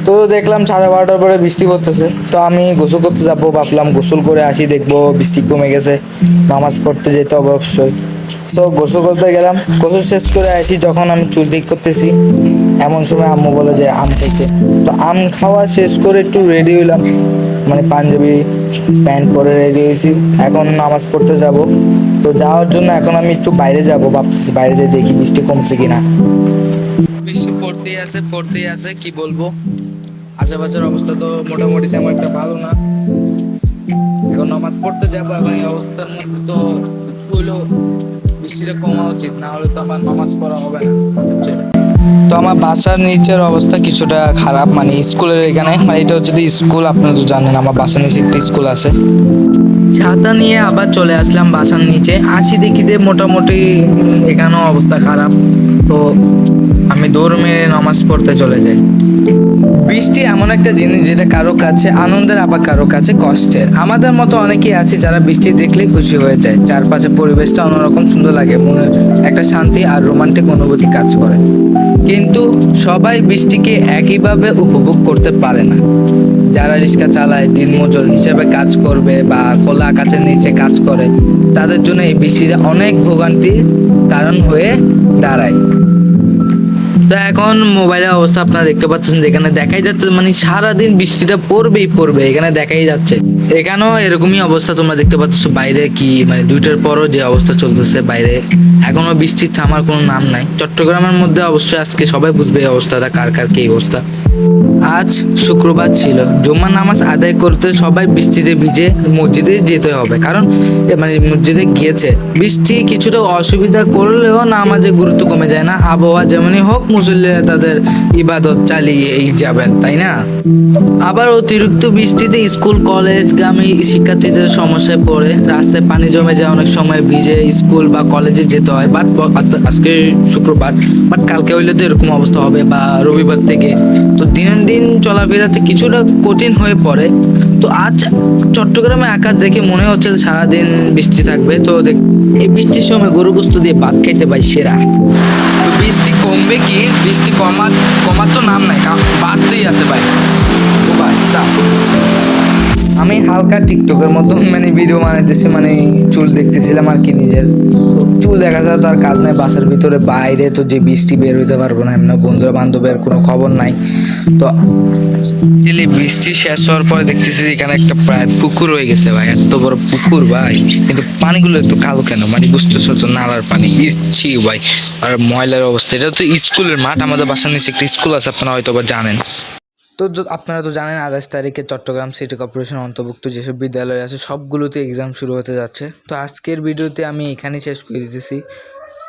তো দেখলাম 12:30টার পরে বৃষ্টি পড়তেছে, তো আমি গোসল করতে যাবো, ভাবলাম গোসল করে আসি, দেখবো বৃষ্টি কমে গেছে, নামাজ পড়তে যেতে হবে অবশ্যই। সো গোসল করতে গেলাম, গোসল শেষ করে আসি, যখন আমি চুল ঠিক করতেছি এমন সময় আম্মু বলে যে আম খাইতে। তো আম খাওয়া শেষ করে একটু রেডি হইলাম, মানে পাঞ্জাবি প্যান্ট পরে রেডি হয়েছি, এখন নামাজ পড়তে যাব। তো যাওয়ার জন্য এখন আমি একটু বাইরে যাব, ভাবতেছি বাইরে যাই দেখি বৃষ্টি কমছে কিনা। বৃষ্টি পড়তেই আছে কি বলবো, আশেপাশের অবস্থা তো মোটামুটি তেমন একটা ভালো না। এখন নামাজ পড়তে যাবো, এখন এই অবস্থার মধ্যে তো হইলো বৃষ্টিটা কমা উচিত, না হলে তো আমার নামাজ পড়া হবে না। তো আমার বাসার নিচের অবস্থা কিছুটা খারাপ, মানে স্কুলের এখানে, মানে এটা হচ্ছে স্কুল, আপনারা তো জানেন আমার বাসার নিচে একটা স্কুল আছে। ছাতা নিয়ে আবার চলে আসলাম বাসার নিচে, আসি দেখি যে মোটামুটি এখানেও অবস্থা খারাপ। তো আমি দৌড় মেরে নামাজ পড়তে চলে যাই। বৃষ্টি এমন একটা জিনিস যেটা কারো কাছে আনন্দের আবার কারো কাছে কষ্টের। আমাদের মতো অনেকেই আছে যারা বৃষ্টি দেখলেই খুশি হয়ে যায়, চারপাশে পরিবেশটা অন্যরকম সুন্দর লাগে, মনের একটা শান্তি আর রোমান্টিক অনুভূতি কাজ করে। কিন্তু সবাই বৃষ্টিকে একইভাবে উপভোগ করতে পারে না। যারা রিক্সা চালায়, দিনমজুর হিসেবে কাজ করবে বা খোলা আকাশের নিচে কাজ করে, তাদের জন্য এই বৃষ্টিটা অনেক ভোগান্তির কারণ হয়ে দাঁড়ায়। তো এখন মোবাইলের অবস্থা আপনারা দেখতে পাচ্ছেন, যেখানে দেখাই যাচ্ছে মানে সারাদিন বৃষ্টিটা পড়বে, এখানে দেখাই যাচ্ছে। এখানেও এরকমই অবস্থা তোমরা দেখতে পাচ্ছ, বাইরে কি মানে 2টার পরও যে অবস্থা চলতেছে বাইরে, এখনো বৃষ্টির থামার কোনো নাম নাই। চট্টগ্রামের মধ্যে অবশ্যই আজকে সবাই বুঝবে এই অবস্থাটা কার কার কি অবস্থা। আজ শুক্রবার ছিল, জুম্মার নামাজ আদায় করতে সবাই বৃষ্টিতে ভিজে মসজিদে যেতে হবে, কারণ মানে মসজিদে গিয়েছে। বৃষ্টি কিছুটা অসুবিধা করলেও নামাজের গুরুত্ব কমে যায় না, আবহাওয়া যেমনই হোক মুসল্লিরা তাদের ইবাদত চালিয়েই যাবেন, তাই না? আবার অতিরিক্ত বৃষ্টিতে স্কুল কলেজগামী শিক্ষার্থীদের সমস্যায় পড়ে, রাস্তায় পানি জমে যায়, অনেক সময় ভিজে স্কুল বা কলেজে যেতে হয়। বাট আজকে শুক্রবার, বাট কালকে হইলে তো এরকম অবস্থা হবে, বা রবিবার থেকে। তো দিন দিন চলাফেরাতে কিছুটা কঠিন হয়ে পড়ে। তো আজ চট্টগ্রামে আকাশ দেখে মনে হচ্ছে সারাদিন বৃষ্টি থাকবে। তো এই বৃষ্টির সময় গরু গোস্ত দিয়ে ভাত খাইতে পাই সেরা। তো বৃষ্টি কমবে কি, বৃষ্টি কমার তো নাম নাই, বাড়তেই আছে ভাই। ও ভাই আমি হালকা টিকটকের মতন মানে ভিডিও বানাইতেছি, মানে চুল দেখতেছিলাম আর কি নিজের। চুল দেখা যায় তো আর কাজ নাই বাসার ভিতরে, বাইরে তো যে বৃষ্টি বের হইতে পারবো না, এমনি বন্ধুরা বান্ধবের কোনো খবর নাই। তো বৃষ্টি শেষ হওয়ার পরে দেখতেছি এখানে একটা প্রায় পুকুর হয়ে গেছে ভাই, এত বড় পুকুর ভাই, কিন্তু পানিগুলো একটু কালো কেন, মানে বুঝতেছো তো, নালার পানি ইচ্ছি ভাই। আর ময়লার অবস্থা, এটা তো স্কুলের মাঠ, আমাদের বাসার নিচে একটা স্কুল আছে, আপনারা হয়তো বা জানেন। তো আপনারা তো জানেন 28 তারিখে চট্টগ্রাম সিটি কর্পোরেশন অন্তর্ভুক্ত যেসব বিদ্যালয় আছে সবগুলোতে এক্সাম শুরু হতে যাচ্ছে। তো আজকের ভিডিওতে আমি এখানেই শেষ করে দিতেছি।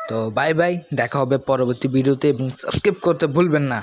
তো বাই বাই, দেখা হবে পরবর্তী ভিডিওতে, এবং সাবস্ক্রাইব করতে ভুলবেন না।